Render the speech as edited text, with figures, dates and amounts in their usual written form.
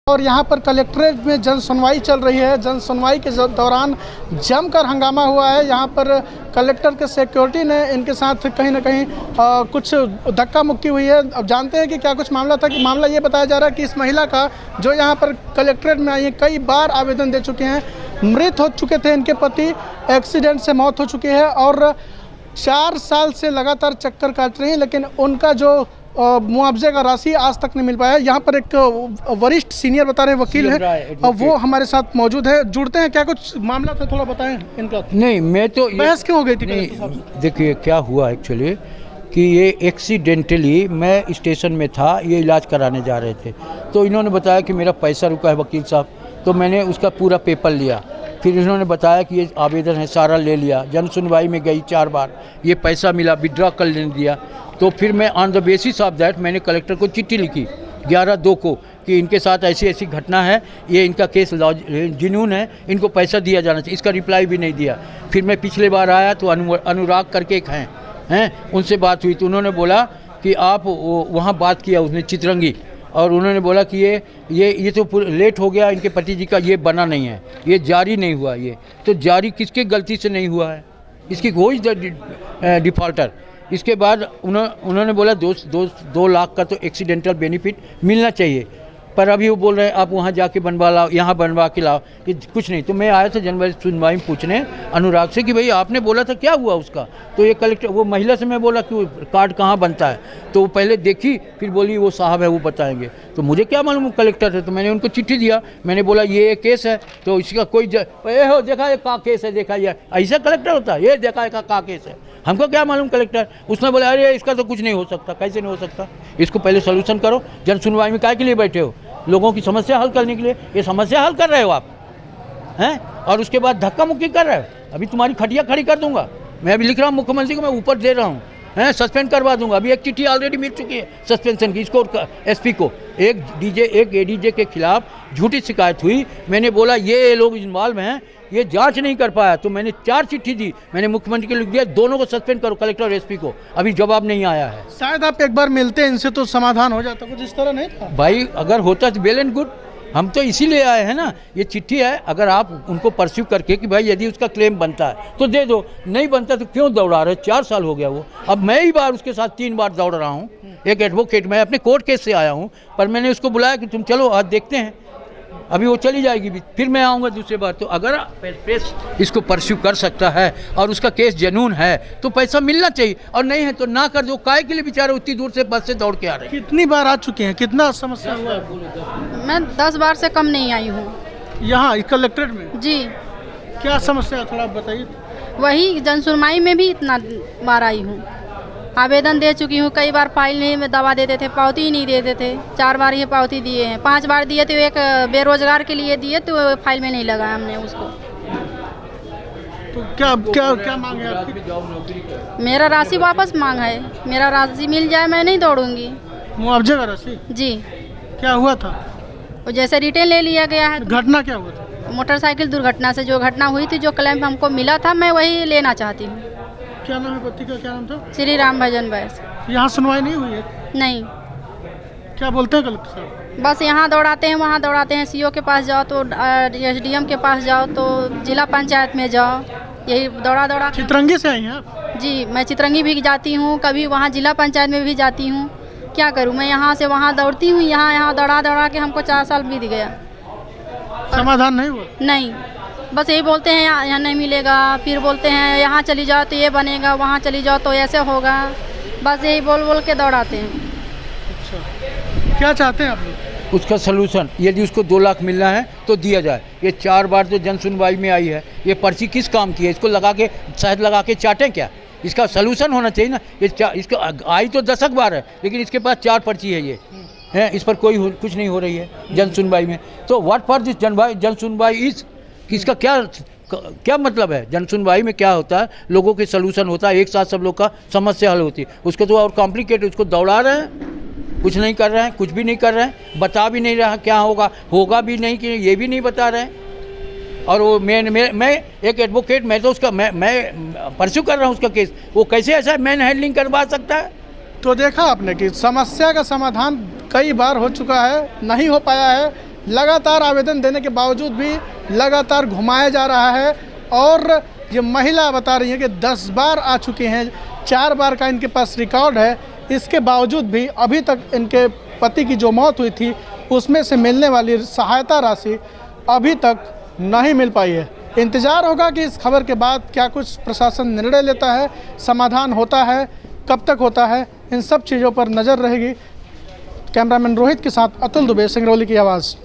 और यहाँ पर कलेक्ट्रेट में जन सुनवाई चल रही है। जन सुनवाई के दौरान जमकर हंगामा हुआ है। यहाँ पर कलेक्टर के सिक्योरिटी ने इनके साथ कहीं ना कहीं कुछ धक्का मुक्की हुई है। अब जानते हैं कि क्या कुछ मामला था। कि मामला ये बताया जा रहा है कि इस महिला का जो यहाँ पर कलेक्ट्रेट में आई है, कई बार आवेदन दे चुके हैं, मृत हो चुके थे इनके पति, एक्सीडेंट से मौत हो चुकी है और 4 साल से लगातार चक्कर काट रही हैं, लेकिन उनका जो मुआवजे का राशि आज तक नहीं मिल पाया। यहाँ पर एक वरिष्ठ सीनियर बता रहे वकील हैं और वो हमारे साथ मौजूद है। जुड़ते हैं, क्या कुछ मामला था थोड़ा बताएं इनका। नहीं, मैं तो बहस क्यों हो गई थी? देखिए क्या हुआ एक्चुअली कि ये एक्सीडेंटली मैं स्टेशन में था, ये इलाज कराने जा रहे थे, तो इन्होंने बताया कि मेरा पैसा रुका है वकील साहब, तो मैंने उसका पूरा पेपर लिया। फिर इन्होंने बताया कि ये आवेदन है, सारा ले लिया। जन सुनवाई में गई 4 बार, ये पैसा मिला, विड्रॉ कर लेने दिया। तो फिर मैं on the basis of that मैंने कलेक्टर को चिट्ठी लिखी 11/2 को कि इनके साथ ऐसी ऐसी घटना है, ये इनका केस जुनून है, इनको पैसा दिया जाना चाहिए। इसका रिप्लाई भी नहीं दिया। फिर मैं पिछले बार आया तो अनुराग करके एक हैं उनसे बात हुई, तो उन्होंने बोला कि आप वहाँ बात किया उसने चितरंगी, और उन्होंने बोला कि ये तो लेट हो गया, इनके पति जी का ये बना नहीं है, ये जारी नहीं हुआ। ये तो जारी किसके गलती से नहीं हुआ है, इसकी कोई डिफ़ॉल्टर। इसके बाद उन्होंने बोला 2 लाख का तो एक्सीडेंटल बेनिफिट मिलना चाहिए, पर अभी वो बोल रहे हैं आप वहाँ जाके बनवा लाओ, यहाँ बनवा के लाओ, कि कुछ नहीं। तो मैं आया था जनवरी सुनवाई में पूछने अनुराग से कि भाई आपने बोला था क्या हुआ उसका। तो ये कलेक्टर, वो महिला से मैं बोला कि वो कार्ड कहाँ बनता है, तो वो पहले देखी, फिर बोली वो साहब है वो बताएंगे। तो मुझे क्या मालूम कलेक्टर है, तो मैंने उनको चिट्ठी दिया। मैंने बोला ये केस है, तो इसका कोई हो देखा ये का केस है, देखा ये ऐसा कलेक्टर होता है, ये देखा का केस है, हमको क्या मालूम कलेक्टर। उसने बोला अरे इसका तो कुछ नहीं हो सकता। कैसे नहीं हो सकता, इसको पहले सोल्यूशन करो। जन सुनवाई में काय के लिए बैठे हो, लोगों की समस्या हल करने के लिए। ये समस्या हल कर रहे हो आप हैं, और उसके बाद धक्का मुक्की कर रहे हो। अभी तुम्हारी खटिया खड़ी कर दूंगा। मैं अभी लिख रहा हूँ मुख्यमंत्री को, मैं ऊपर दे रहा हूँ, सस्पेंड करवा दूंगा। अभी एक चिट्ठी ऑलरेडी मिल चुकी है सस्पेंशन की, इसको एसपी को। एक एडीजे के खिलाफ झूठी शिकायत हुई। मैंने बोला ये लोग इन्वॉल्व हैं, ये जांच नहीं कर पाया, तो मैंने 4 चिट्ठी दी, मैंने मुख्यमंत्री को लिख दिया, दोनों को सस्पेंड करो, कलेक्टर और एसपी को। अभी जवाब नहीं आया है। शायद आप एक बार मिलते इनसे तो समाधान हो जाता, कुछ इस तरह नहीं था। भाई अगर होता तो वेल एंड गुड, हम तो इसीलिए आए हैं ना। ये चिट्ठी है, अगर आप उनको परस्यू करके कि भाई यदि उसका क्लेम बनता है तो दे दो, नहीं बनता तो क्यों दौड़ा रहे। 4 साल हो गया वो। अब मैं ही बार उसके साथ 3 बार दौड़ रहा हूँ। एक एडवोकेट, मैं अपने कोर्ट केस से आया हूँ, पर मैंने उसको बुलाया कि तुम चलो आज देखते हैं। अभी वो चली जाएगी भी, फिर मैं आऊँगा दूसरी बार। तो अगर प्रेस इसको परस्यू कर सकता है और उसका केस जनून है तो पैसा मिलना चाहिए, और नहीं है तो ना कर दो। काय के लिए बेचारे उतनी दूर से बस से दौड़ के आ रहे हैं। कितनी बार आ चुके हैं, कितना समस्या हुआ है? मैं 10 बार से कम नहीं आई हूँ यहाँ कलेक्ट्रेट में। जी। क्या समस्या है थोड़ा आप बताइए। वही जन सुनवाई में भी इतना बार आई हूँ, आवेदन दे चुकी हूँ। कई बार फाइल नहीं दबा देते थे, पावती ही नहीं देते थे। 4 बार ये पावती दिए हैं, 5 बार दिए तो एक बेरोजगार के लिए दिए, तो फाइल में नहीं लगाया हमने उसको। तो क्या मांग है आपकी? मेरा राशि वापस मांग है, मेरा राशि मिल जाए, मैं नहीं दौड़ूंगी। मुआवजे का राशि? जी। क्या हुआ था? वो जैसे रिटेन ले लिया गया है। घटना क्या हुआ था? मोटरसाइकिल दुर्घटना से जो घटना हुई थी, जो क्लेम हमको मिला था, मैं वही लेना चाहती हूँ। क्या नाम है पति का, क्या नाम था? श्री राम भजन बैस। यहाँ सुनवाई नहीं हुई है? नहीं। क्या बोलते हैं कलेक्टर साहब? बस यहाँ दौड़ाते हैं, वहाँ दौड़ाते हैं। सीओ के पास जाओ तो एसडीएम के पास जाओ तो जिला पंचायत में जाओ, यही दौड़ा। चितरंगी से आई हैं आप? जी, मैं चितरंगी भी जाती हूँ, कभी वहाँ जिला पंचायत में भी जाती हूँ। क्या करूँ, मैं यहाँ से वहाँ दौड़ती हूँ, यहाँ दौड़ा के हमको 4 साल बीत गया। समाधान नहीं हुआ? नहीं, बस यही बोलते हैं यहाँ नहीं मिलेगा, फिर बोलते हैं यहाँ चली जाओ तो ये बनेगा, वहाँ चली जाओ तो ऐसे होगा। बस यही बोल के दौड़ाते हैं। अच्छा, क्या चाहते हैं आप लोग? उसका सलूशन, यदि उसको 2 लाख मिलना है तो दिया जाए। ये 4 बार जो जन सुनवाई में आई है, ये पर्ची किस काम की है? इसको लगा के शहद लगा के चाटें क्या? इसका सलूशन होना चाहिए ना। ये इसको आई तो 10 बार है, लेकिन इसके पास 4 पर्ची है। ये है, इस पर कुछ नहीं हो रही है जन सुनवाई में। तो व्हाट फॉर दिस जन सुनवाई इज, इसका क्या मतलब है? जन सुनवाई में क्या होता है, लोगों के सलूशन होता है, एक साथ सब लोग का समस्या हल होती है। उसको तो और कॉम्प्लिकेटेड, उसको दौड़ा रहे हैं, कुछ नहीं कर रहे हैं, कुछ भी नहीं कर रहे हैं, बता भी नहीं रहा क्या होगा भी नहीं कि ये भी नहीं बता रहे हैं। और वो मैं एक एडवोकेट, मैं तो उसका मैं परस्यू कर रहा हूँ उसका केस, वो कैसे ऐसा मैन हैंडलिंग करवा सकता है? तो देखा आपने कि समस्या का समाधान कई बार हो चुका है, नहीं हो पाया है। लगातार आवेदन देने के बावजूद भी लगातार घुमाया जा रहा है। और ये महिला बता रही है कि 10 बार आ चुकी हैं, 4 बार का इनके पास रिकॉर्ड है। इसके बावजूद भी अभी तक इनके पति की जो मौत हुई थी उसमें से मिलने वाली सहायता राशि अभी तक नहीं मिल पाई है। इंतज़ार होगा कि इस खबर के बाद क्या कुछ प्रशासन निर्णय लेता है, समाधान होता है, कब तक होता है, इन सब चीज़ों पर नज़र रहेगी। कैमरामैन रोहित के साथ अतुल दुबे, सिंगरौली की आवाज़।